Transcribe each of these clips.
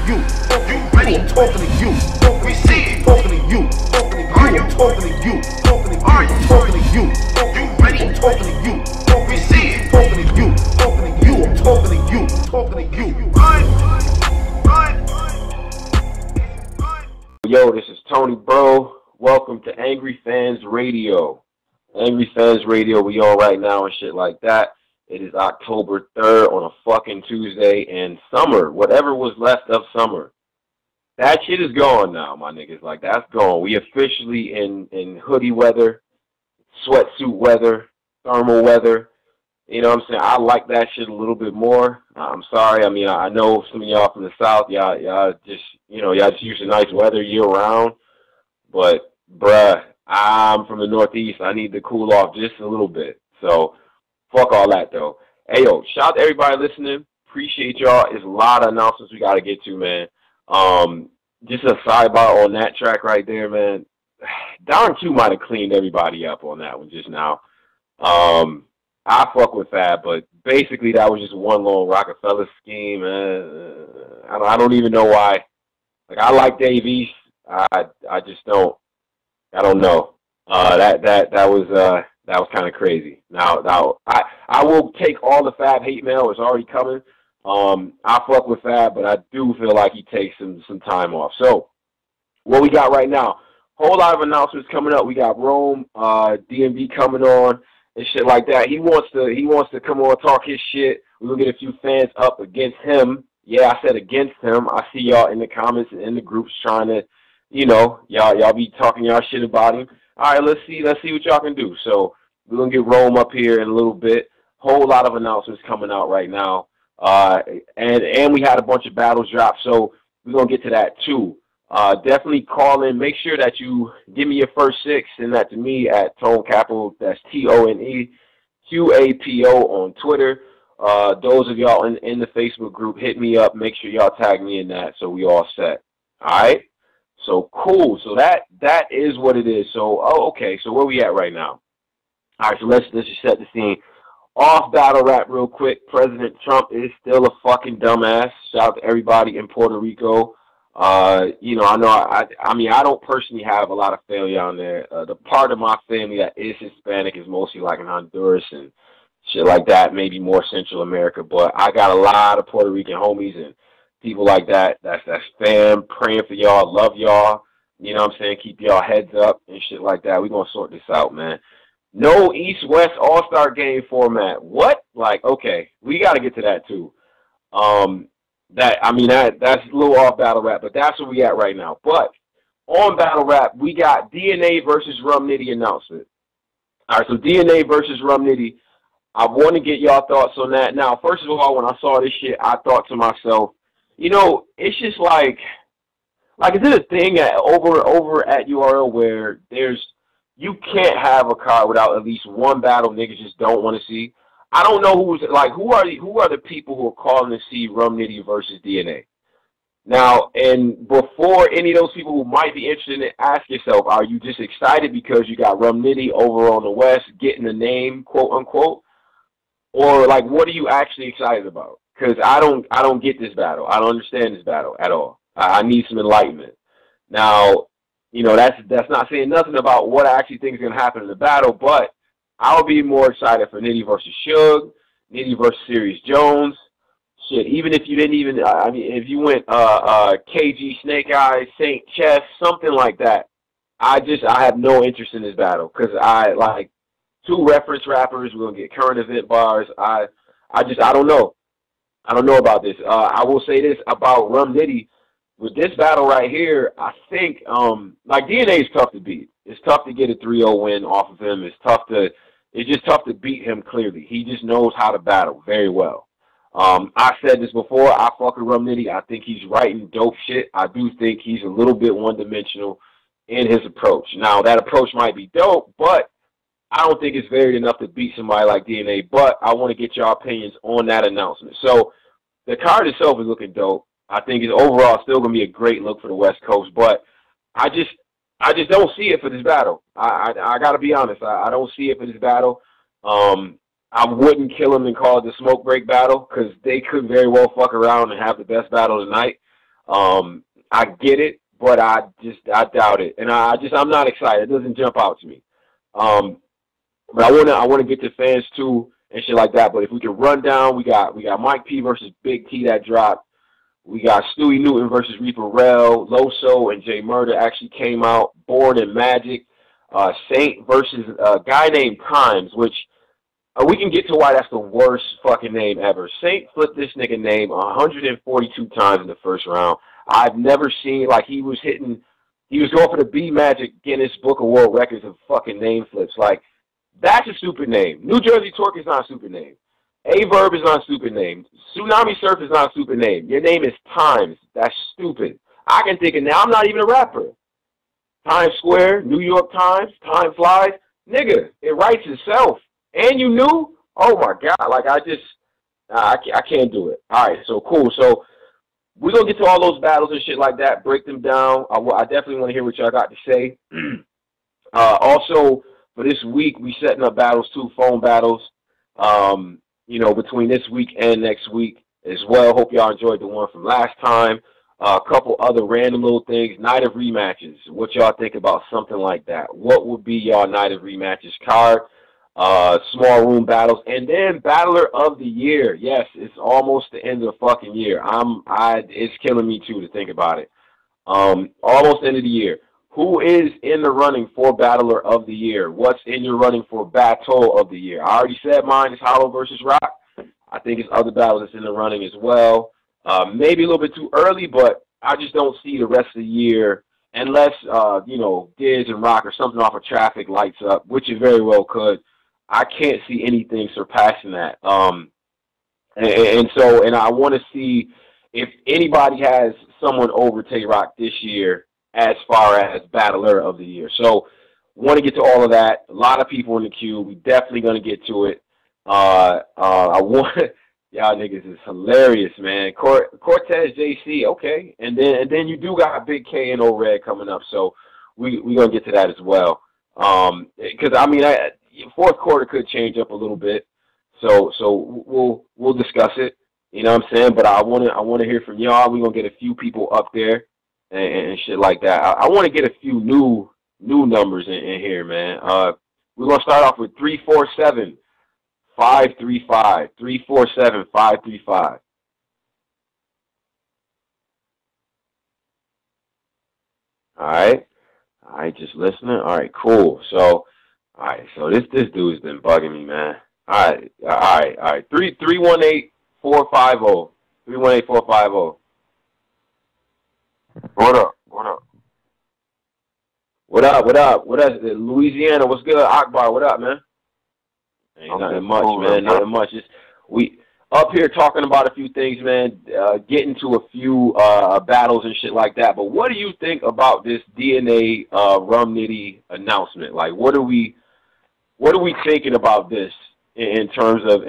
you. I'm talking to you. We see it. Talking to you. Are you talking to you? Are you talking to you? You ready? I'm talking to you. We see it. Talking to you. I'm talking to you. Talking to you. Yo, this is Tony Bro. Welcome to Angryfansradio. Angryfansradio, we on right now and shit like that. It is October 3rd on a fucking Tuesday, and summer, whatever was left of summer, that shit is gone now, my niggas. Like, that's gone. We officially in hoodie weather, sweatsuit weather, thermal weather. You know what I'm saying? I like that shit a little bit more. I'm sorry. I mean, I know some of y'all from the South, y'all just use the nice weather year round. But, bruh, I'm from the Northeast. I need to cool off just a little bit. So, fuck all that, though. Hey, yo, shout out to everybody listening. Appreciate y'all. It's a lot of announcements we got to get to, man. Just a sidebar on that track right there, man. Don Q might have cleaned everybody up on that one just now. I fuck with Fab, but basically that was just one long Rockefeller scheme. I don't even know why. Like, I like Dave East. I just don't. I don't know. That was kind of crazy. Now I will take all the Fab hate mail. It's already coming. I fuck with Fab, but I do feel like he takes some time off. So what we got right now? Whole lot of announcements coming up. We got Rome, DMV coming on and shit like that. He wants to come on, talk his shit. We're gonna get a few fans up against him. Yeah, I said against him. I see y'all in the comments and in the groups trying to, y'all be talking y'all shit about him. All right, let's see what y'all can do. So we're gonna get Rome up here in a little bit. Whole lot of announcements coming out right now. And we had a bunch of battles drop, so we're gonna get to that too. Definitely call in. Make sure that you give me your first six. Send that to me at Tone Capital. That's ToneQapo on Twitter. Those of y'all in the Facebook group, hit me up. Make sure y'all tag me in that so we all set. All right. So cool. So that is what it is. So okay. So where we at right now? All right. So let's just set the scene. Off battle rap real quick. President Trump is still a fucking dumbass. Shout out to everybody in Puerto Rico. I don't personally have a lot of family on there. The part of my family that is Hispanic is mostly like in Honduras and shit like that, maybe more Central America. But I got a lot of Puerto Rican homies and people like that. That's fam. Praying for y'all. Love y'all. You know what I'm saying? Keep y'all heads up and shit like that. We're going to sort this out, man. No East-West All-Star Game format. What? Like, okay, we got to get to that too. That's a little off battle rap, but that's where we at right now. But on battle rap, we got DNA versus Rum Nitty announcement. All right, so DNA versus Rum Nitty. I want to get y'all thoughts on that. Now, first of all, when I saw this shit, I thought to myself, it's just like is it a thing over at URL where you can't have a card without at least one battle niggas just don't want to see? I don't know who are the people who are calling to see Rum Nitty versus DNA. Now, and before any of those people who might be interested in it, ask yourself, are you just excited because you got Rum Nitty over on the West getting the name, quote unquote? Or what are you actually excited about? Because I don't get this battle. I don't understand this battle at all. I need some enlightenment. Now, that's not saying nothing about what I actually think is going to happen in the battle, but I'll be more excited for Nitty versus Suge, Nitty versus Serious Jones. Shit, even if you didn't even, if you went KG, Snake Eyes, Saint Chess, something like that, I have no interest in this battle because I like two reference rappers. We're gonna get current event bars. I don't know. I don't know about this. I will say this about Rum Nitty. With this battle right here, I think DNA is tough to beat. It's tough to get a 3-0 win off of him. It's just tough to beat him clearly. He just knows how to battle very well. I said this before. I fuck with Rum Nitty. I think he's writing dope shit. I do think he's a little bit one-dimensional in his approach. Now, that approach might be dope, but I don't think it's varied enough to beat somebody like DNA. But I want to get your opinions on that announcement. So the card itself is looking dope. I think it's overall still going to be a great look for the West Coast, but I just don't see it for this battle. I got to be honest. I don't see it for this battle. I wouldn't kill him and call it the smoke break battle because they could very well fuck around and have the best battle tonight. I get it, but I doubt it, and I'm not excited. It doesn't jump out to me. But I wanna get to fans too and shit like that. But if we can run down, we got Mike P versus Big T that dropped. We got Stewie Newton versus Reaper Rel. Loso and Jay Murder actually came out. Born and Magic. Saint versus a guy named Times, which we can get to why that's the worst fucking name ever. Saint flipped this nigga name 142 times in the first round. I've never seen, like, he was going for the B Magic Guinness Book of World Records of fucking name flips. Like, that's a stupid name. New Jersey Torque is not a stupid name. A-Verb is not a stupid name. Tsunami Surf is not a stupid name. Your name is Times. That's stupid. I can think of now. I'm not even a rapper. Times Square, New York Times, Time Flies. Nigga, it writes itself. And you knew? Oh, my God. Like, I can't do it. All right, so cool. So we're going to get to all those battles and shit like that, break them down. I definitely want to hear what y'all got to say. Also, for this week, we setting up battles too, phone battles, between this week and next week as well. Hope y'all enjoyed the one from last time. A couple other random little things. Night of rematches. What y'all think about something like that? What would be y'all night of rematches card? Small room battles, and then Battler of the Year. Yes, it's almost the end of the fucking year. It's killing me too to think about it. Almost end of the year. Who is in the running for Battler of the Year? What's in your running for Battle of the Year? I already said mine is Hollow versus Rock. I think it's other battles that's in the running as well. Maybe a little bit too early, but I just don't see the rest of the year unless, Diz and Rock or something off of Traffic lights up, which it very well could. I can't see anything surpassing that. And I want to see if anybody has someone over Tay-Rock this year as far as Battler of the Year. So want to get to all of that. A lot of people in the queue. We definitely going to get to it. Y'all niggas is hilarious, man. Cortez JC, okay. And then you do got Big K and O-Red coming up. So we going to get to that as well. Because, fourth quarter could change up a little bit. So we'll discuss it. You know what I'm saying? But I want to hear from y'all. We're going to get a few people up there and shit like that. I want to get a few new numbers in here, man. We're going to start off with 347-535. 347-535. All right, just listening. All right, cool. So, all right, so this dude's been bugging me, man. All right. 318-450. 318-450. What up? What up? Louisiana, what's good? Akbar, what up, man? Ain't nothing much, man. Nothing much. We up here talking about a few things, man. Getting to a few battles and shit like that. But what do you think about this DNA Rum Nitty announcement? Like, what are we thinking about this in terms of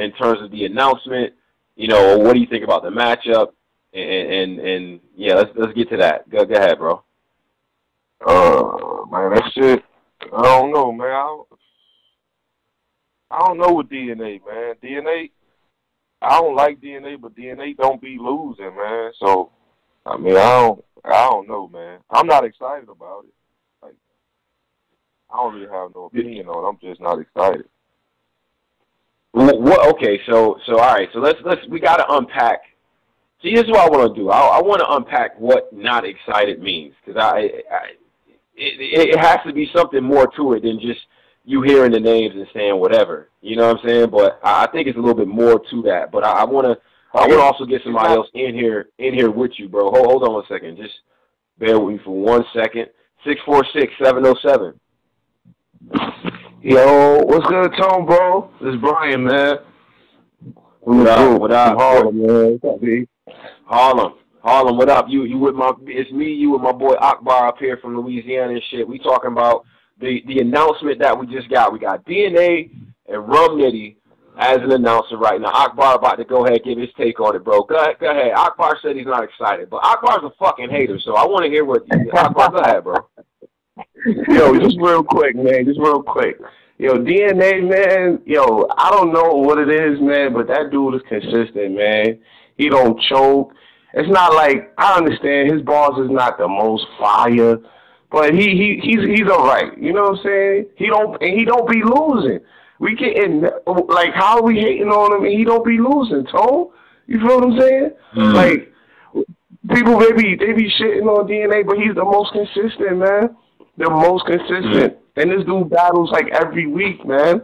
the announcement? What do you think about the matchup? And yeah, let's get to that. Go ahead, bro. Man, that shit. I don't know, man. I don't know with DNA, man. DNA, I don't like DNA, but DNA don't be losing, man. So, I don't know, man. I'm not excited about it. Like, I don't really have no opinion on it. I'm just not excited. Okay, so all right. So we got to unpack. See, this is what I want to do. I want to unpack what not excited means, because it has to be something more to it than just you hearing the names and saying whatever. You know what I'm saying? But I think it's a little bit more to that. But I want to also get somebody else in here with you, bro. Hold on 1 second. Just bear with me for 1 second. 646-707. Yo, what's good, Tone, bro? This is Brian, man. What up? Harlem, man. What's up, B? Harlem, what up? It's me, you with my boy Akbar up here from Louisiana and shit. We talking about the announcement that we just got. We got DNA and Rum Nitty as an announcer right now. Akbar about to go ahead and give his take on it, bro. Go ahead. Akbar said he's not excited, but Akbar's a fucking hater, so I want to hear what Akbar, go ahead, bro. Yo, just real quick, man. Yo, DNA, man. Yo, I don't know what it is, man, but that dude is consistent, man. He don't choke. it's not like, I understand his bars is not the most fire, but he's all right. You know what I'm saying? He don't be losing. We getting, like, how are we hating on him and he don't be losing, Tone? You feel what I'm saying? Like, people, they be shitting on DNA, but he's the most consistent, man. The most consistent. And this dude battles, like, every week, man.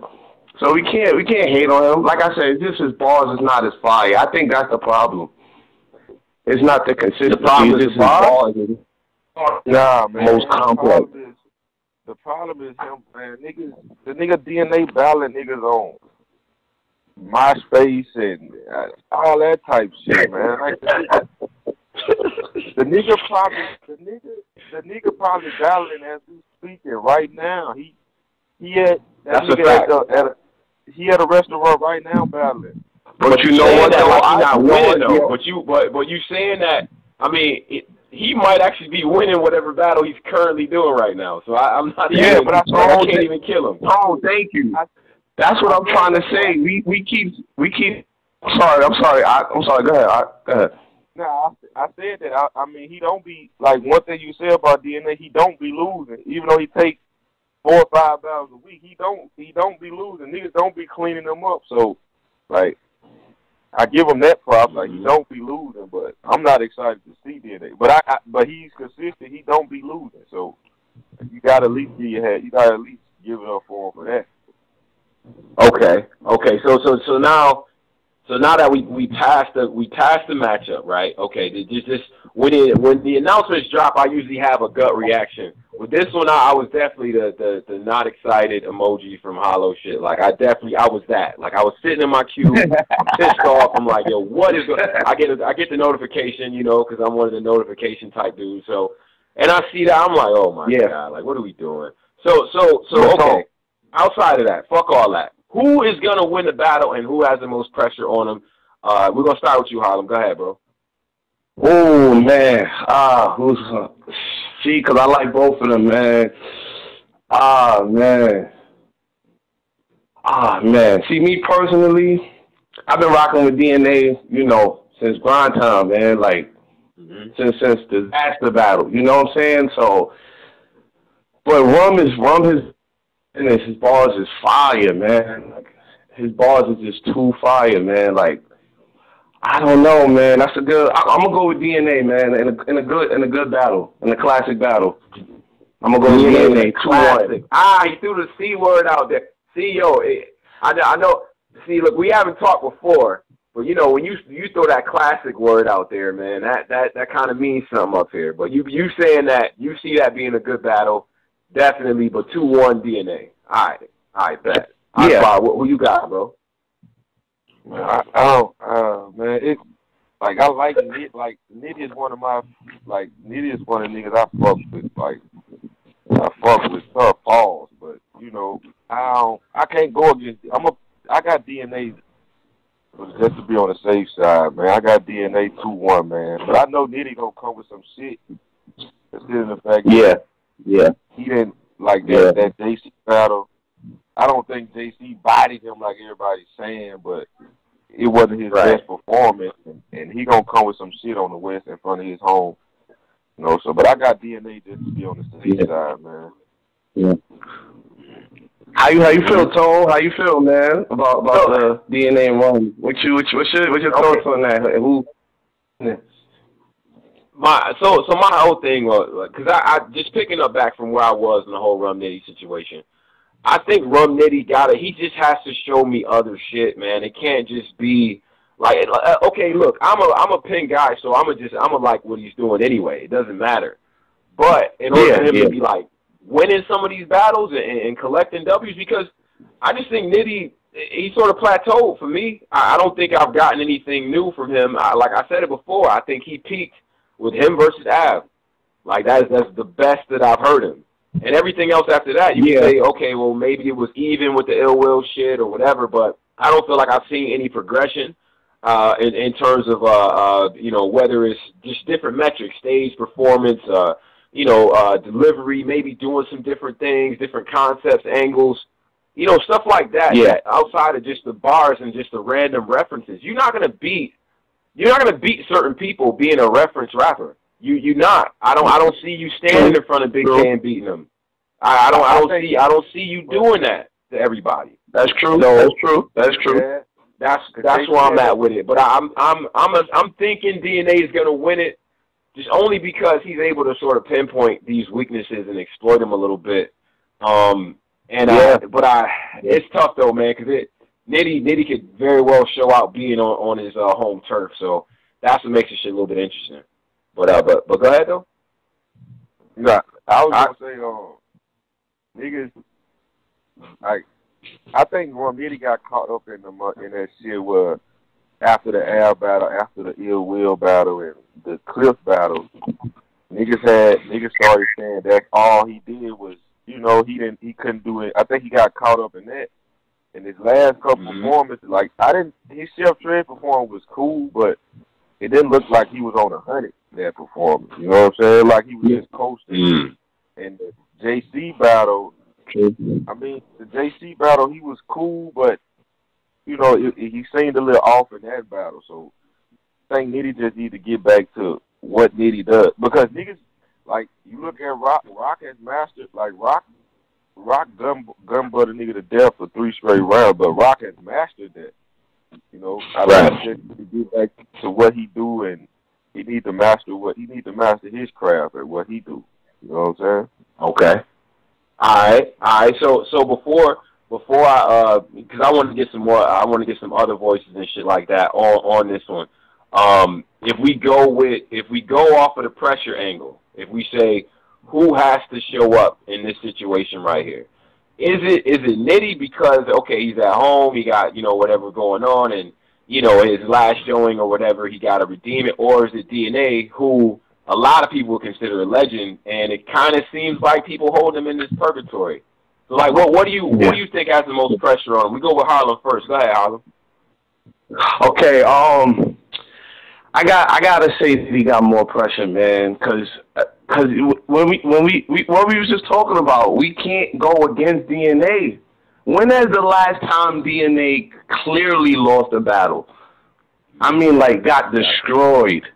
So we can't hate on him. Like I said, just his bars is not as fire. I think that's the problem. It's not the consistency. The problem is his bars. Nah, man. Most complex. The problem is him, man. The nigga DNA battling niggas on MySpace and all that type shit, man. Like, the nigga probably battling as we speaking right now. He had a restaurant right now battling. But you know what? Though, I'm not winning though. But you saying that? I mean, he might actually be winning whatever battle he's currently doing right now. So I'm not. Yeah, but I can't even kill him. Oh, thank you. That's what I'm trying to say. We keep. I'm sorry. Go ahead. No, I said that. I mean, he don't be, like, one thing you said about DNA, he don't be losing. Even though he take 4 or 5 battles a week, he don't be losing. Niggas don't be cleaning him up. So, like, I give him that prop. Like, he don't be losing, but I'm not excited to see DNA. But he's consistent. He don't be losing. So, you gotta at least give it up for him for that. Okay. So now that we passed the matchup, right? Okay, just when the announcements drop, I usually have a gut reaction. With this one, I was definitely the not excited emoji from Hollow shit. Like I was that. Like I was sitting in my queue, pissed off. I'm like, yo, what is? I get the notification, you know, because I'm one of the notification type dudes. So, and I see that, I'm like, oh my god, like what are we doing? So okay. Outside of that, fuck all that. Who is going to win the battle and who has the most pressure on him? We're going to start with you, Harlem. Go ahead, bro. Oh, man. See, because I like both of them, man. Man. See, me personally, I've been rocking with DNA, you know, since grind time, man. Like, since the disaster battle. You know what I'm saying? So, but Rum has his bars is fire, man. Like, his bars is just too fire, man. Like, I don't know, man. That's a good. I'm gonna go with DNA, man. In a good battle, in a classic battle. I'm gonna go with DNA 2-1. He threw the C word out there. See, yo, I know. See, look, we haven't talked before, but you know when you throw that classic word out there, man, that kind of means something up here. But you saying that you see that being a good battle. Definitely, but 2-1 DNA. All right, bet. Yeah. Who you got, bro? Man, man, it's like I like Nitty. Like Nitty is one of the niggas I fuck with. Like I fuck with tough balls, but you know I can't go against. I got DNA just to be on the safe side, man. I got DNA 2-1, man. But I know Nitty gonna come with some shit. Considering the fact that he didn't like that JC battle. I don't think JC bodied him like everybody's saying, but it wasn't his best performance, and he gonna come with some shit on the West in front of his home. You know, so but I got DNA just to be on the safe side, man. Yeah. How you feel, Tone? How you feel, man? About the DNA and Rum? What's your thoughts on that? Who? My whole thing was because I just picking up back from where I was in the whole Rum Nitty situation. I think Rum Nitty he just has to show me other shit, man. It can't just be like, okay, look, I'm a pin guy, so I'm like what he's doing anyway. It doesn't matter. But in order for him to be like winning some of these battles and collecting W's, because I just think Nitty, he sort of plateaued for me. I don't think I've gotten anything new from him. Like I said it before, I think he peaked with him versus Av. Like that's the best that I've heard him. And everything else after that, you can say, okay, well, maybe it was even with the ill will shit or whatever, but I don't feel like I've seen any progression in terms of, you know, whether it's just different metrics, stage performance, you know, delivery, maybe doing some different things, different concepts, angles, you know, stuff like that. Yeah. That outside of just the bars and just the random references, you're not going to beat you're not gonna beat certain people being a reference rapper. You not. I don't see you standing in front of Big K and beating them. I don't see you doing that to everybody. That's true. So, that's true. Yeah, that's where I'm at with it. But I'm thinking DNA is gonna win it, just only because he's able to sort of pinpoint these weaknesses and exploit them a little bit. It's tough though, man, because Nitty could very well show out being on his home turf. So that's what makes this shit a little bit interesting. But go ahead though. Yeah, I was gonna say, niggas, like, I think Rum Nitty got caught up in that shit where after the air battle, after the ill will battle, and the cliff battle, niggas started saying that all he did was, he couldn't do it. I think he got caught up in that. And his last couple performances, like, his Chef Trez performance was cool, but it didn't look like he was on 100 that performance. You know what I'm saying? Like he was just coasting. And the JC battle, the JC battle, he was cool, but he seemed a little off in that battle. So I think Nitty just need to get back to what Nitty does, because niggas, like, you look at Rock has mastered, like, Rock gun butter nigga to death for 3 straight rounds, but Rock has mastered that. I like to get back to what he do, and he need to master his craft and what he do. You know what I'm saying? Okay. All right. So before I because I want to get some more, I want to get some other voices and shit like that on this one. If we go off of the pressure angle, if we say who has to show up in this situation right here, is it Nitty because okay, he's at home, he got whatever going on, and his last showing or whatever, he got to redeem it, or is it DNA, who a lot of people consider a legend, and it kind of seems like people hold him in this purgatory? So, like, what do you think has the most pressure on him? We go with Harlem first. Go ahead, Harlem. Okay, I gotta say that he got more pressure, man, because when we what we was just talking about, we can't go against DNA. When is the last time DNA clearly lost a battle? I mean, like, got destroyed.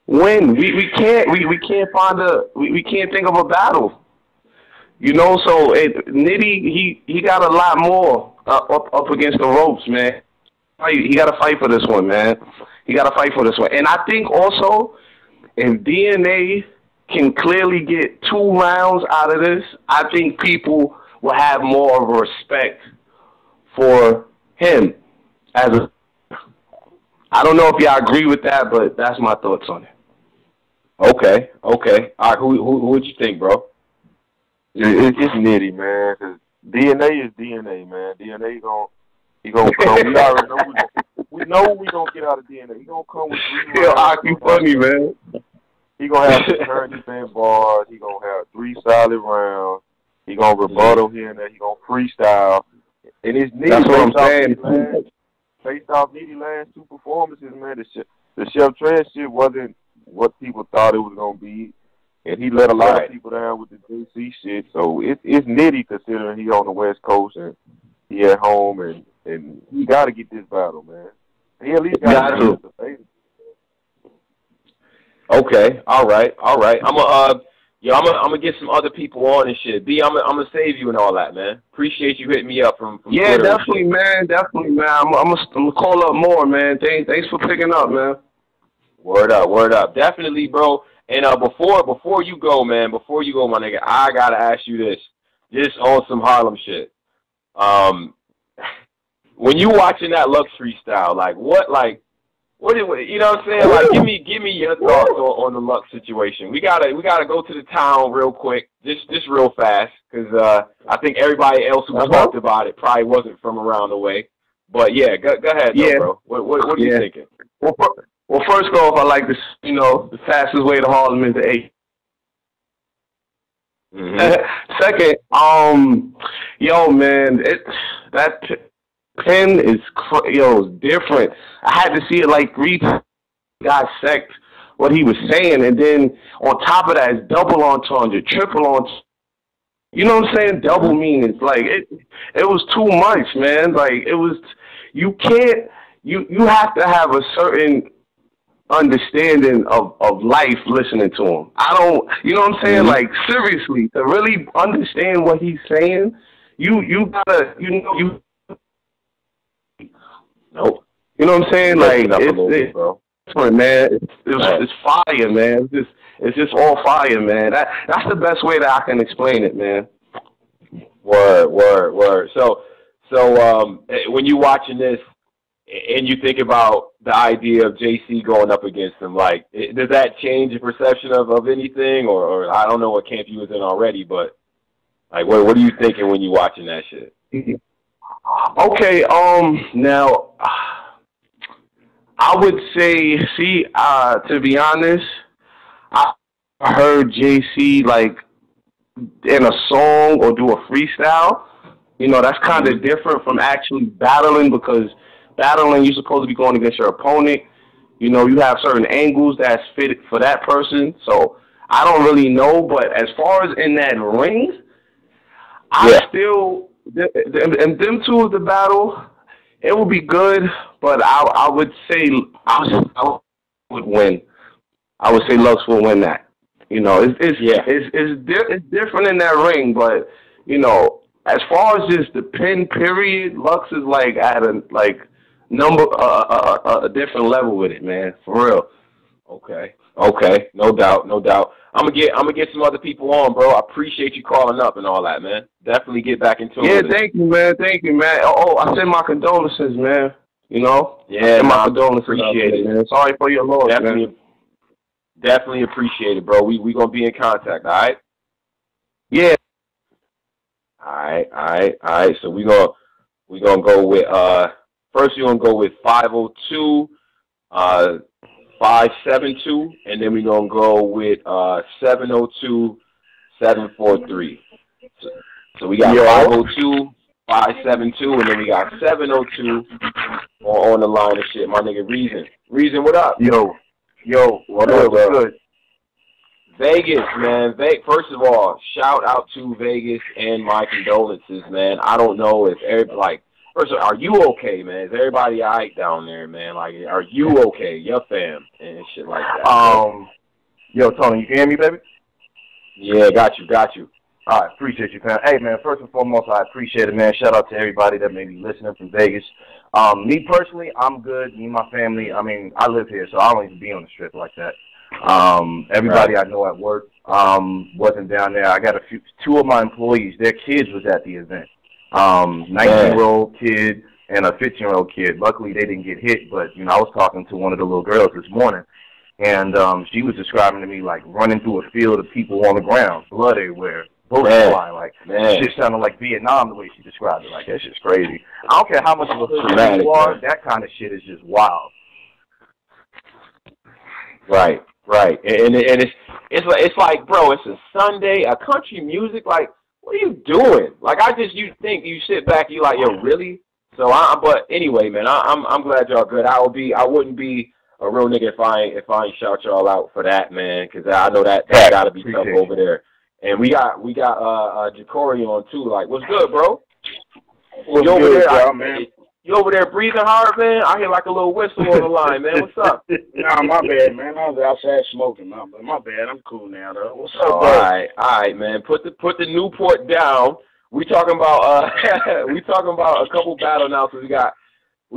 When we can't think of a battle. So Nitty, he got a lot more up against the ropes, man. He got to fight for this one, man. He got to fight for this one. And I think also, if DNA can clearly get 2 rounds out of this, I think people will have more of a respect for him I don't know if y'all agree with that, but that's my thoughts on it. Okay. All right, who would you think, bro? It's Nitty, man, because DNA is DNA, man. DNA he gonna come. We already know we gonna get out of DNA. He gonna come with 3 rounds. You funny, man. He gonna have some turn defense bars. He gonna have 3 solid rounds. He gonna rebuttal here and there. He gonna freestyle. And it's Nitty. That's what I'm saying. Based off Nitty's last 2 performances, man, the Chef Trez shit wasn't what people thought it was gonna be, and he let a lot of people down with the JC shit. So it's Nitty, considering he on the West Coast and he at home, and he got to get this battle, man. He at least got to. Okay, all right. I'm gonna get some other people on and shit. B, I'm gonna save you and all that, man. Appreciate you hitting me up from yeah, Twitter. Definitely, man. I'm gonna call up more, man. Thanks for picking up, man. Word up. Definitely, bro. And before you go, my nigga, I gotta ask you this, just on some Harlem shit. When you watching that Lux freestyle, what you know what I'm saying? Like, give me your thoughts on the Lux situation. We gotta go to the town real quick, just real fast, because I think everybody else who talked about it probably wasn't from around the way. But yeah, go ahead, though, bro. What are you thinking? Well, first off, I like this. The fastest way to Harlem is the 8. Second, man, that pen is different. I had to see it like 3 times. Dissect what he was saying, and then on top of that, it's double entendre, triple entendre. You know what I'm saying? Double meanings. Like it was too much, man. Like it was. You can't you have to have a certain understanding of life listening to him. I don't, you know what I'm saying? Like, seriously, to really understand what he's saying, you gotta, Nope. You know what I'm saying? Like, bro. Man, it's fire, man. It's just all fire, man. That's the best way that I can explain it, man. Word. So when you watching this and you think about the idea of JC going up against him, like, does that change your perception of anything, or I don't know what camp you was in already, but like, what are you thinking when you watching that shit? Okay, now I would say, to be honest, I heard JC like in a song or do a freestyle. You know, that's kind of different from actually battling, because battling, you're supposed to be going against your opponent. You know, you have certain angles that's fitted for that person. So I don't really know, but as far as in that ring, I still, and them two of the battle, it would be good, but I would say I would win. I would say Lux will win that. You know, it's different in that ring, but you know, as far as just the pin period, Lux is like at a different level with it, man. For real. Okay, no doubt. I'm gonna get some other people on, bro. I appreciate you calling up and all that, man. Definitely get back into it. Yeah, thank you, man. Oh, I send my condolences, man. You know, yeah, my condolences. Appreciate it, man. Sorry for your loss, man. Definitely appreciate it, bro. We gonna be in contact, all right? Yeah. All right. So we gonna go with first. We're gonna go with 502, 572, and then we're gonna go with 702, 743. So we got 502, 572, and then we got 702 on the line of shit. My nigga Reason, what up? Yo, what up, good? Vegas, man. First of all, shout out to Vegas and my condolences, man. I don't know if everybody, first of all, are you okay, man? Is everybody all right down there, man? Like, are you okay? Your fam and shit like that. Yo, Tony, you can hear me, baby? Yeah, got you. All right, appreciate you, fam. Hey, man, first and foremost, I appreciate it, man. Shout out to everybody that may be listening from Vegas. Me personally, I'm good. Me and my family, I mean, I live here, so I don't even be on the strip like that. Everybody I know at work wasn't down there. I got two of my employees, their kids was at the event. 19-year-old kid and a 15-year-old kid. Luckily, they didn't get hit, but, you know, I was talking to one of the little girls this morning, and she was describing to me, like, running through a field of people on the ground, blood everywhere. Bullets flying, like, shit sounded like Vietnam the way she described it. Like, that shit's crazy. I don't care how much of a hood you are, that kind of shit is just wild. Right. And it's like, bro, it's a Sunday, a country music, like, what are you doing? Like, you sit back, you like, yo, really? So but anyway, man, I'm glad y'all good. I wouldn't be a real nigga if I ain't shout y'all out for that, man, because I know that gotta be tough over there. And we got Jacory on too. Like, what's good, bro? What's good, y'all, man? You over there breathing hard, man? I hear like a little whistle on the line, man. What's up? Nah, my bad, man. I was outside smoking, man. But my bad. I'm cool now, though. What's up, bro? All right, man. Put the Newport down. We talking about a couple battle now. So we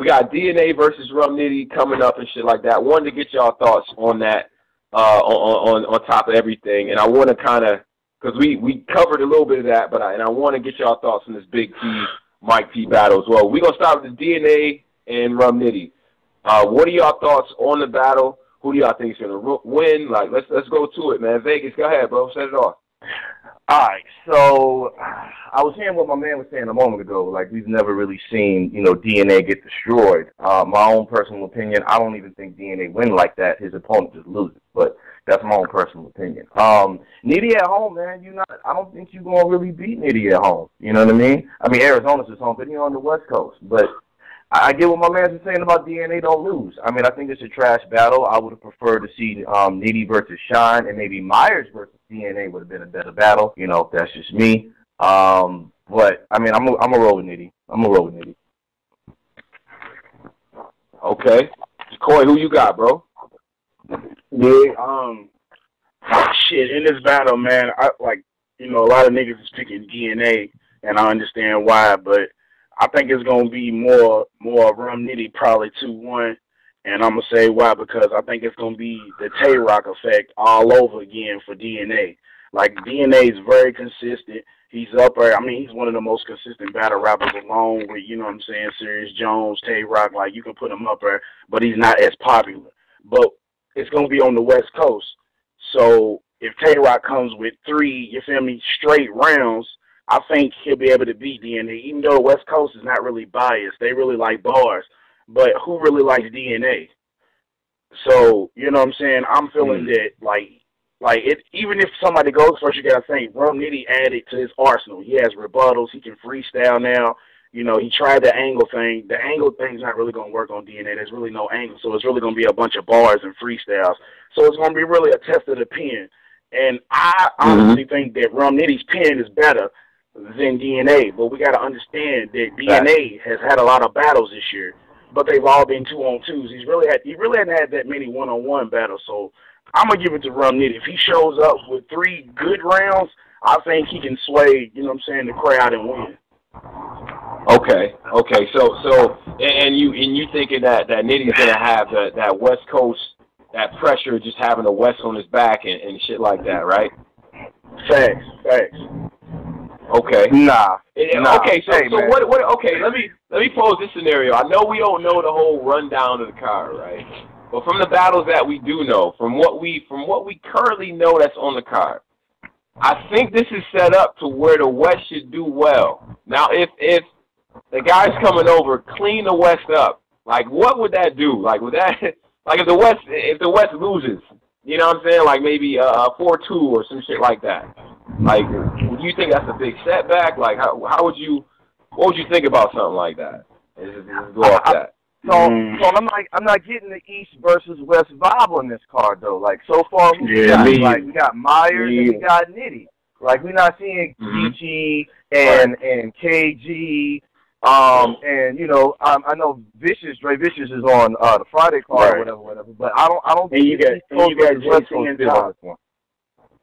got DNA versus Rum Nitty coming up and shit like that. Wanted to get y'all thoughts on that. On top of everything, and I want to kind of, because we covered a little bit of that, but I want to get y'all thoughts on this Big P, Mike P battle as well. We're going to start with the DNA and Rum Nitty. What are y'all thoughts on the battle? Who do y'all think is going to win? Like, let's go to it, man. Vegas, go ahead, bro. Set it off. All right, so I was hearing what my man was saying a moment ago. Like, we've never really seen, you know, DNA get destroyed. My own personal opinion, I don't even think DNA win like that. His opponent just loses, but that's my own personal opinion. Nitty at home, man, I don't think you're going to really beat Nitty at home. You know what I mean? I mean, Arizona's his home, but you're on the West Coast. But I get what my man's saying about DNA don't lose. I mean, I think it's a trash battle. I would have preferred to see Nitty versus Shine, and maybe Myers versus DNA would have been a better battle. You know, that's just me. But I mean, I'm a roll with Nitty. Okay. Corey, who you got, bro? Yeah, shit, in this battle, man, a lot of niggas is picking DNA, and I understand why, but I think it's gonna be more Rum Nitty, probably 2-1, and I'm gonna say why, because I think it's gonna be the Tay-Rock effect all over again for DNA. Like, DNA is very consistent. He's up there. I mean, he's one of the most consistent battle rappers along with, you know what I'm saying, Serious Jones, Tay-Rock. Like, you can put him up there, but he's not as popular. But it's going to be on the West Coast. So if Tay-Rock comes with 3, you feel me, straight rounds, I think he'll be able to beat DNA, even though the West Coast is not really biased. They really like bars. But who really likes DNA? So, you know what I'm saying? I'm feeling that, even if somebody goes first, you got to think, Rum Nitty added to his arsenal. He has rebuttals. He can freestyle now. You know, he tried the angle thing. The angle thing's not really going to work on DNA. There's really no angle, so it's really going to be a bunch of bars and freestyles. So it's going to be really a test of the pen. And I honestly think that Rum Nitty's pen is better than DNA, but we got to understand that DNA has had a lot of battles this year, but they've all been 2-on-2s. He really hadn't had that many 1-on-1 battles, so I'm going to give it to Rum Nitty. If he shows up with 3 good rounds, I think he can sway, you know what I'm saying, the crowd and win. Okay. So and you thinking that Nitty's gonna have that West Coast, that pressure, just having the West on his back and shit like that, right? Facts. Okay. Nah. Okay. So hey, what? Okay. Let me pose this scenario. I know we don't know the whole rundown of the card, right? But from the battles that we do know, from what we currently know that's on the card, I think this is set up to where the West should do well. Now, if the guys coming over clean the West up, like, what would that do? Like, would that, like, if the West loses, you know what I'm saying? Like, maybe 4-2 or some shit like that. Like, would you think that's a big setback? Like, what would you think about something like that? Just go off that. So I'm not getting the East versus West vibe on this card though. Like, so far we got Myers and we got Nitty. Like, we're not seeing Geechee and KG. And you know, I know Dre Vicious is on the Friday card or whatever. But I don't. And you got JC and Top.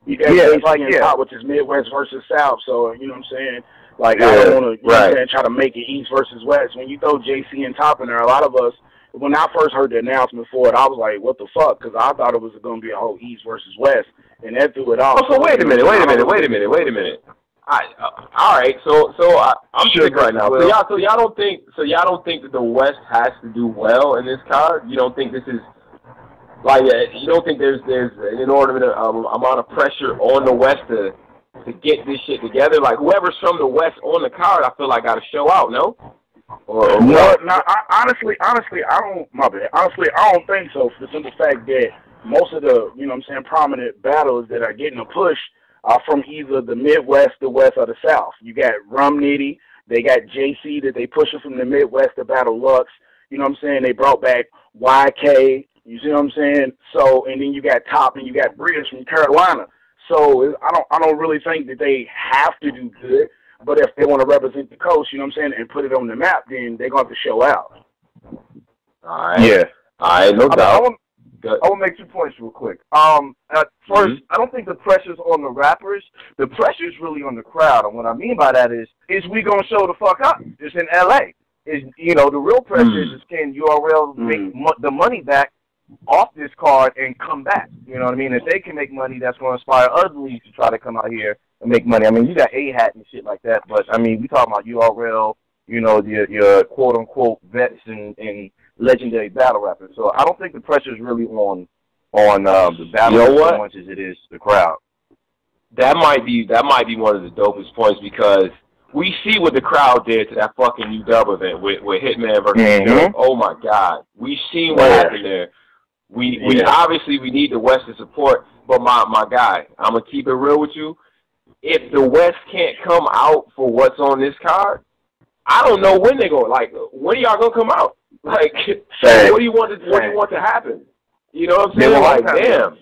You got JC and Top, which is Midwest versus South. So you know what I'm saying. Like, I don't want to try to make it East versus West. When you throw JC and Top in there, a lot of us, when I first heard the announcement for it, I was like, what the fuck? Because I thought it was going to be a whole East versus West, and that threw it off. Oh, so wait a minute. All right, so I'm sick right now. So y'all don't think that the West has to do well in this card? You don't think this is like you don't think there's an inordinate amount of pressure on the West to get this shit together? Like, whoever's from the West on the card, I feel like got to show out, no? Or no, honestly, I don't. My bad. Honestly, I don't think so. For the simple fact that most of the, you know what I'm saying, prominent battles that are getting a push are from either the Midwest, the West, or the South. You got Rum Nitty. They got JC that they pushing from the Midwest to battle Lux. You know what I'm saying? They brought back YK. You see what I'm saying? So, and then you got Top and you got Bridge from Carolina. So I don't really think that they have to do good, but if they want to represent the coast, you know what I'm saying, and put it on the map, then they're going to have to show out. All right. Yeah. All right, no doubt. I will make 2 points real quick. First, I don't think the pressure's on the rappers. The pressure's really on the crowd, and what I mean by that is we going to show the fuck up? It's in L.A. You know, the real pressure is can URL make the money back off this card and come back. You know what I mean? If they can make money, that's going to inspire other leagues to try to come out here and make money. I mean, you got A-Hat and shit like that, but I mean, we talking about URL, you know, your quote-unquote vets and legendary battle rappers. So I don't think the pressure is really on the battle so much as it is the crowd. That might be one of the dopest points, because we see what the crowd did to that fucking UW event with Hitman versus Oh my God, we seen what happened there. We obviously we need the West to support, but my guy, I'm gonna keep it real with you. If the West can't come out for what's on this card, I don't know when they go. Like, when are y'all gonna come out? Like, what do you want to happen? You know what I'm saying? Like, damn.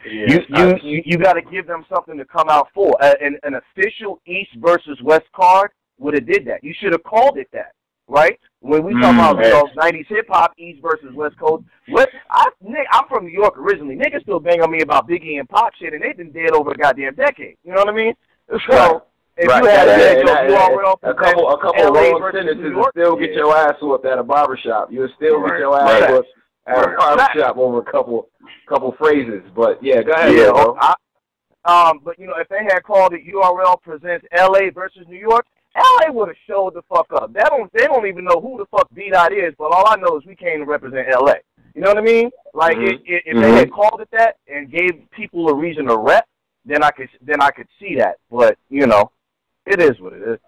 You got to give them something to come out for. An official East versus West card would have did that. You should have called it that, right? When we talk about 90s hip hop, East versus West Coast, I'm from New York originally. Niggas still bang on me about Biggie and Pop shit, and they've been dead over a goddamn decade. You know what I mean? So if you had a couple of wrong sentences and still get your ass whooped at a barbershop. You'll still get your ass whooped at a barbershop over a couple phrases. But yeah, go ahead, bro. But if they had called it URL presents LA versus New York, LA would have showed the fuck up. They don't even know who the fuck B-Dot is, but all I know is we came to represent LA. You know what I mean? Like if they had called it that and gave people a reason to rep, then I could see that. But it is what it is.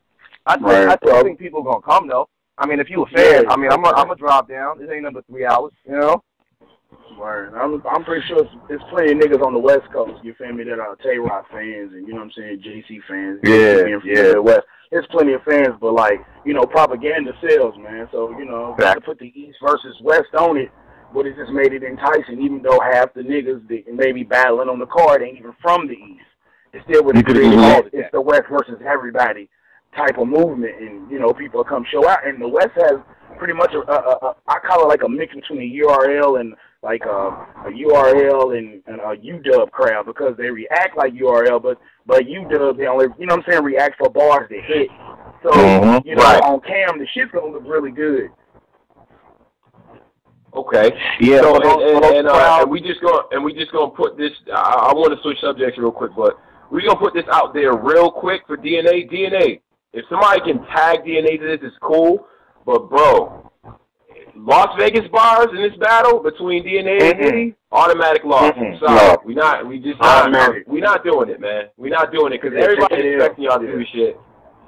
I still think people gonna come though. I mean, if you a fan, I'm gonna drop down. This ain't number 3 hours, Word. I'm pretty sure it's plenty of niggas on the West Coast, you feel me, that are Tay-Rock fans and, JC fans. The West. There's plenty of fans, but, propaganda sells, man. So, to put the East versus West on it, but it just made it enticing, even though half the niggas that may be battling on the card ain't even from the East. It still would have created it's the West versus everybody type of movement, and, people come show out. And the West has pretty much I call it like a mix between a URL and like a URL and a UW crowd, because they react like URL, but UW, they only, react for bars that hit. So, on cam, the shit's gonna look really good. Okay. Yeah. So, and we just gonna put this. I want to switch subjects real quick, but we're gonna put this out there real quick for DNA. DNA. If somebody can tag DNA to this, it's cool. But bro, Las Vegas bars in this battle between DNA and Nitty, automatic loss. Sorry, we're not doing it, man. We're not doing it because everybody's expecting y'all to do shit.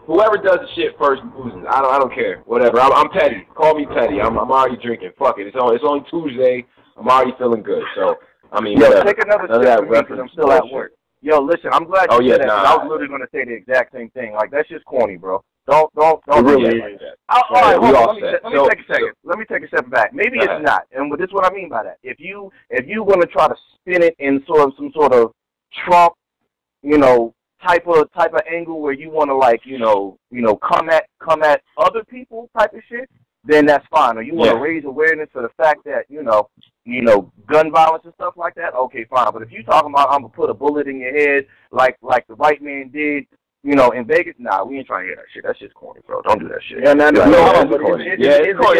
Whoever does the shit first loses. I don't care. Whatever. I'm petty. Call me petty. I'm already drinking. Fuck it. It's only Tuesday. I'm already feeling good. So take another step for me because I'm still at work. Yo, listen, I'm glad you said that. I was literally going to say the exact same thing. Like, that's just corny, bro. Don't really like that. All right, hold on. Let me take a second. Let me take a step back. Maybe it's not, and this is what I mean by that. If you want to try to spin it in some sort of Trump, type of angle where you want to come at other people type of shit, then that's fine. Or you want to raise awareness for the fact that gun violence and stuff like that. Okay, fine. But if you talking about I'm gonna put a bullet in your head like the white man did, in Vegas, nah, we ain't trying to hear that shit. That shit's corny, bro. Don't do that shit. Yeah, it's corny.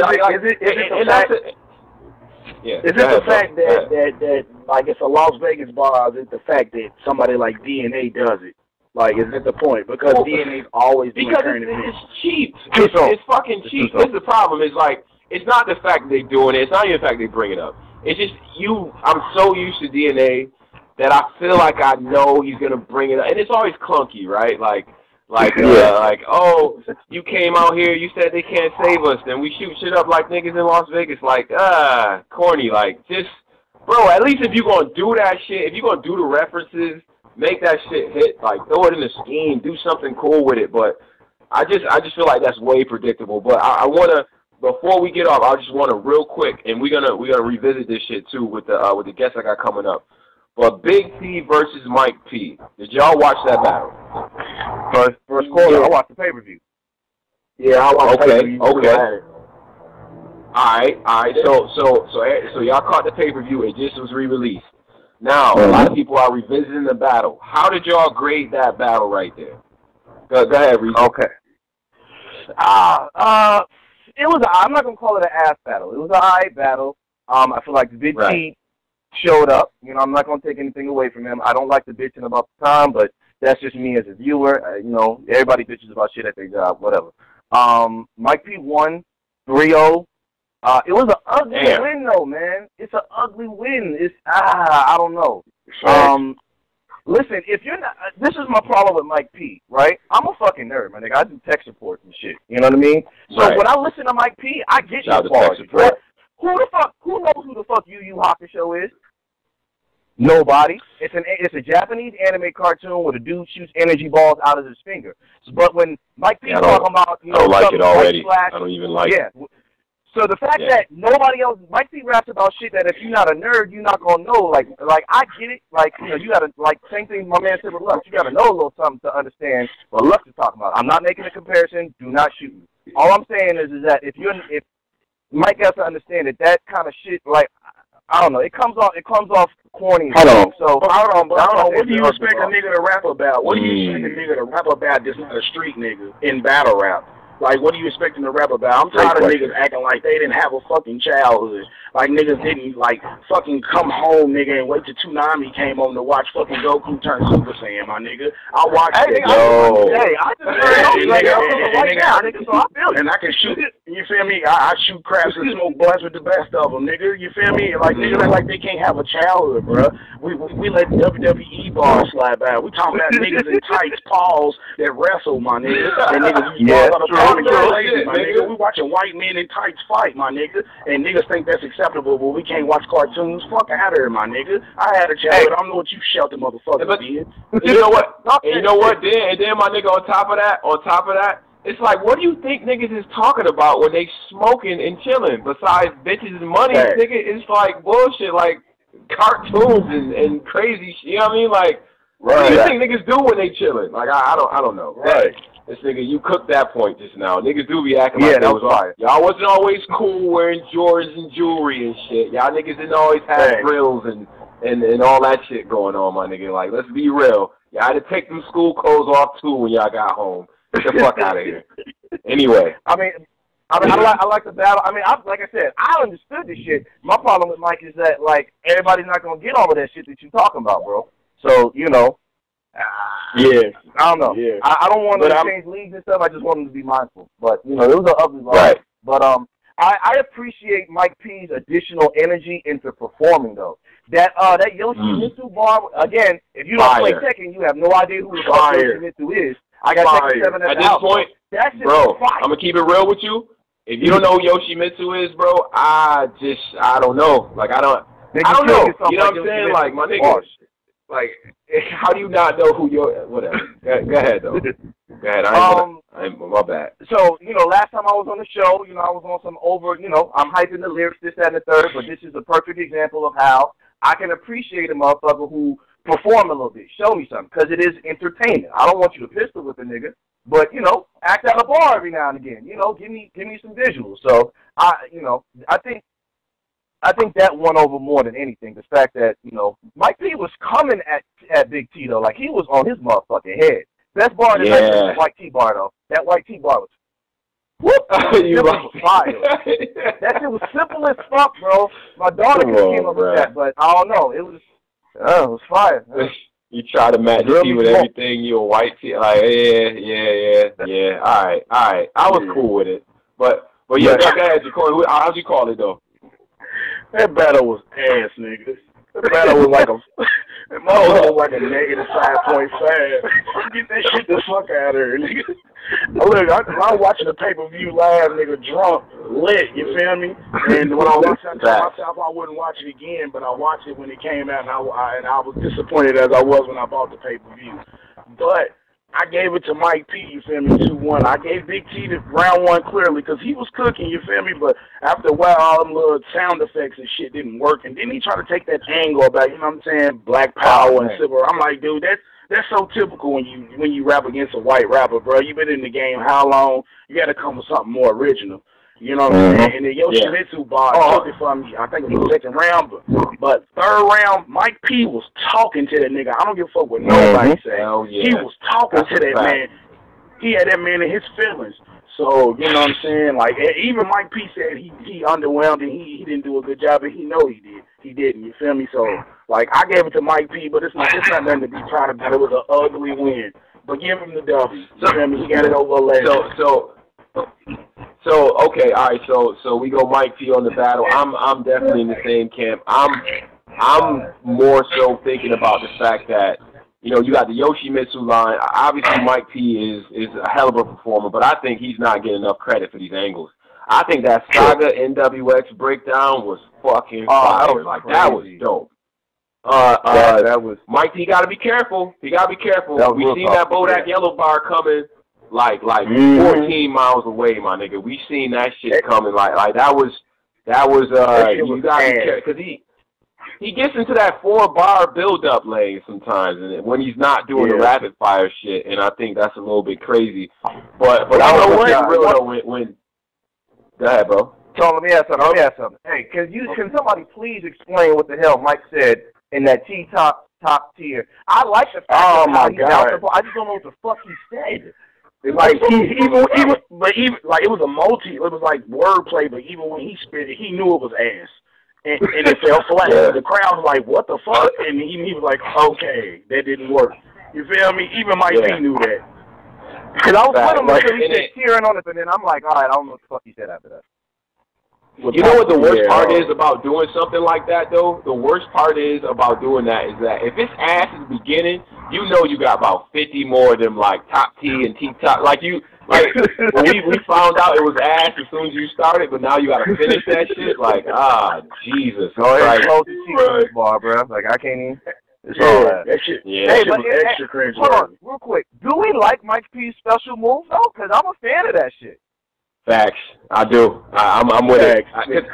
Is it the fact that like it's a Las Vegas bar? Or is it the fact that somebody like DNA does it? Like, is that the point? Because DNA's always doing it's cheap. It's fucking cheap. This is the problem. It's like, it's not the fact that they're doing it. It's not even the fact they bring it up. It's just I'm so used to DNA that I feel like I know he's gonna bring it up, and it's always clunky, right? Like, oh, you came out here, you said they can't save us, then we shoot shit up like niggas in Las Vegas, like, corny, like, just, bro, at least if you're gonna do that shit, if you're gonna do the references, make that shit hit, like, throw it in the scheme, do something cool with it, but I just feel like that's way predictable, but I wanna, before we get off, I just wanna real quick, and we're gonna revisit this shit too with the guests I got coming up. But Big P versus Mike P. Did y'all watch that battle? First quarter, I watched the pay-per-view. Yeah, I watched the pay-per-view. Okay. Alright. So y'all caught the pay-per-view. It just was re-released. Now, a lot of people are revisiting the battle. How did y'all grade that battle right there? Go ahead, Reese. Okay. It was. I'm not gonna call it an ass battle. It was an alright battle. I feel like the Big P showed up. I'm not gonna take anything away from him. I don't like the bitching about the time, but that's just me as a viewer. Everybody bitches about shit at their job, whatever. Mike P won 3-0. It was an ugly win, though, man. It's an ugly win. It's I don't know. Listen, if you're not, this is my problem with Mike P, right? I'm a fucking nerd, man. I do tech support and shit. You know what I mean? So when I listen to Mike P, I get your bars. Who knows who the fuck Yu Yu Hakusho is? Nobody. It's a Japanese anime cartoon where the dude shoots energy balls out of his finger. But when Mike P talking about, I don't like it already. I don't even like it. So the fact that nobody else, Mike P raps about shit that if you're not a nerd, you're not gonna know. Like I get it. Like, you know, you gotta, like, same thing my man said with Lux. You gotta know a little something to understand what Lux is talking about. I'm not making a comparison. Do not shoot me. All I'm saying is that if Mike has to understand that kind of shit, like, I don't know, it comes off corny. Hold on. What What do you expect a nigga to rap about? What do you expect a nigga to rap about that's not a street nigga in battle rap? Like, what are you expecting to rap about? I'm tired of niggas acting like they didn't have a fucking childhood. Like, niggas didn't, like, fucking come home, nigga, and wait till Toonami came on to watch fucking Goku turn Super Saiyan, my nigga. I watched it. I just nigga, so I feel it. And I can shoot it. You feel me? I shoot craps and smoke blunts with the best of them, nigga. You feel me? Like, niggas act like they can't have a childhood, bro. We let WWE bars slide by. We talking about niggas in tights, paws that wrestle, my nigga. And niggas use balls out of my nigga. We watching white men in tights fight, my nigga. And niggas think that's acceptable, but we can't watch cartoons. Fuck out of here, my nigga. I had a childhood. I don't know what you shelter motherfuckers did. You know what? And you know what? Then my nigga, on top of that, it's like, what do you think niggas is talking about when they smoking and chilling? Besides bitches and money, nigga, it's like bullshit, like cartoons and crazy shit. You know what I mean? Like, what do you think niggas do when they chilling? Like, I don't know. Right. This nigga, you cooked that point just now. Niggas do be acting like that was fire. Y'all wasn't always cool wearing Jordans and jewelry and shit. Y'all niggas didn't always have grills and all that shit going on, my nigga. Like, let's be real. Y'all had to take them school clothes off too when y'all got home. Get the fuck out of here. Anyway. I like the battle. I mean, like I said, I understood this shit. My problem with Mike is that, like, everybody's not gonna get all of that shit that you're talking about, bro. So, you know. I don't know. Yeah. I don't want to change leagues and stuff. I just want them to be mindful. But, you know, it was an ugly line. Right. But I appreciate Mike P's additional energy into performing, though. That Yoshimitsu bar, again, if you don't play Tekken, you have no idea who the fuck Yoshimitsu is. I got Tekken 7 at this point, bro, I'm going to keep it real with you. If you don't know who Yoshimitsu is, bro, I don't know. Like, I don't know. You know what I'm saying? Like, my nigga, like, how do you not know who whatever. Go ahead, though. Go ahead. My bad. So, you know, last time I was on the show, you know, I was on some I'm hyping the lyrics, this, that, and the third, but this is a perfect example of how I can appreciate a motherfucker who perform a little bit. Show me something, because it is entertainment. I don't want you to pistol whip a nigga, but, you know, act out a bar every now and again. You know, give me some visuals. So, I think that won over more than anything. The fact that, you know, Mike P was coming at Big T, though. Like, he was on his motherfucking head. Best bar in the night was the White T bar, though. That White T bar was, whoop, was fire. That shit was simple as fuck, bro. My daughter came up with that, but I don't know. It was fire. You try to match T with everything. You a White T, like, yeah. All right. I was cool with it, but yeah, go ahead. How'd you call it though? That battle was ass, nigga. That battle was like a negative 5.5. Get that shit the fuck out of here, nigga. Look, I'm watching the pay-per-view live, nigga, drunk, lit, you feel me? And when I watched it, I told myself I wouldn't watch it again, but I watched it when it came out, and I was disappointed as I was when I bought the pay-per-view. But I gave it to Mike P, you feel me, 2-1. I gave Big T the round one clearly because he was cooking, you feel me? But after a while, all them little sound effects and shit didn't work. And then he tried to take that angle about, you know what I'm saying, Black Power and civil. I'm like, dude, that's so typical when you rap against a white rapper, bro. You've been in the game how long? You got to come with something more original. You know what I'm saying? And the Yoshimitsu bar took it from me. I think it was the second round, but third round, Mike P was talking to that nigga. I don't give a fuck what nobody say. He was talking to that man. He had that man in his feelings. So, you know what I'm saying? Like, even Mike P said he underwhelmed and he didn't do a good job, and he know he did. He didn't, you feel me? So, like, I gave it to Mike P, but it's not nothing to be proud about. It was an ugly win. But give him the W. You feel me? He got it over last. So okay, all right. So we go Mike P on the battle. I'm definitely in the same camp. I'm more so thinking about the fact that, you know, you got the Yoshimitsu line. Obviously, Mike P is a hell of a performer, but I think he's not getting enough credit for these angles. I think that Saga NWX breakdown was fucking fire. That was dope. That was Mike P. Got to be careful. He got to be careful. We seen that Bodak Yellow bar coming. like 14 miles away, my nigga. We seen that shit coming. Like that was you got to be careful because he gets into that 4-bar build-up lane sometimes, and when he's not doing the rapid fire shit, and I think that's a little bit crazy. But I don't know what's real though when. Go ahead, bro. So let me ask something. Hey, can somebody please explain what the hell Mike said in that top tier? I like the fact that how he bounced. I just don't know what the fuck he said. Like it was it was like wordplay, but even when he spit it, he knew it was ass. And it fell flat. The crowd was like, what the fuck? And he was like, okay, that didn't work. You feel me? Even Mike P knew that. Because I was with him until he said tearing on it, and then I'm like, all right, I don't know what the fuck he said after that. You know what the worst part is about doing something like that, though? The worst part is about doing that is that if it's ass at the beginning, you know you got about 50 more of them, like, top T and T-top. Like, we found out it was ass as soon as you started, but now you got to finish that shit. Like, Jesus. Go ahead and close the cheese bar, bro. Like, I can't even. It's all that. That shit, hey, that shit was extra cringe. Hold on, real quick. Do we like Mike P's special move, though? Because I'm a fan of that shit. Facts, I do. I'm with it. I think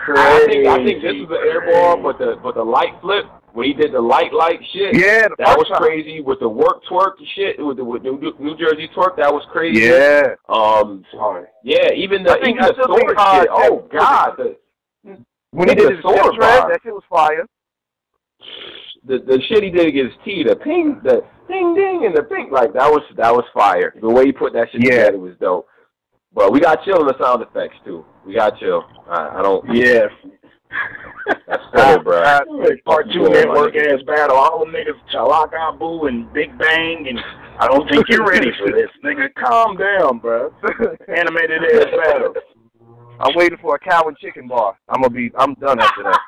this was an air ball, but the light flip when he did the light shit, that was crazy. With the work twerk shit, with New Jersey twerk, that was crazy. Yeah. Even the sword shit. Oh God, when he did his sword bar, that shit was fire. The shit he did against T, the ping, the ding ding, and the ping, like that was fire. The way he put that shit together was dope. But we got chill in the sound effects too. We got chill. I don't. Yeah. That's cool, bro. Part 2 network ass battle. All them niggas, Chalak Abu and Big Bang, and I don't think you're ready for this, nigga. Calm down, bro. Animated ass battle. I'm waiting for a cow and chicken bar. I'm done after that.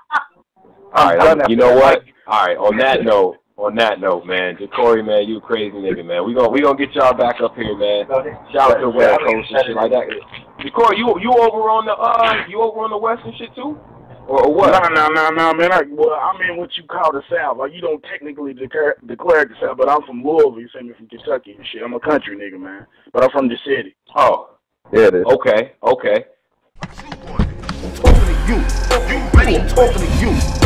All right. You know what? All right. On that note, man, Jacory, man, you a crazy nigga, man. We gonna get y'all back up here, man. Shout out to the West Coast and shit like that. Jacory, you over on the West and shit too, or what? No, man. I'm in what you call the South. Like you don't technically declare the South, but I'm from Louisville. You see me from Kentucky and shit. I'm a country nigga, man. But I'm from the city. Oh, yeah, it is. Okay. I'm talking to you. You ready? I'm talking to you.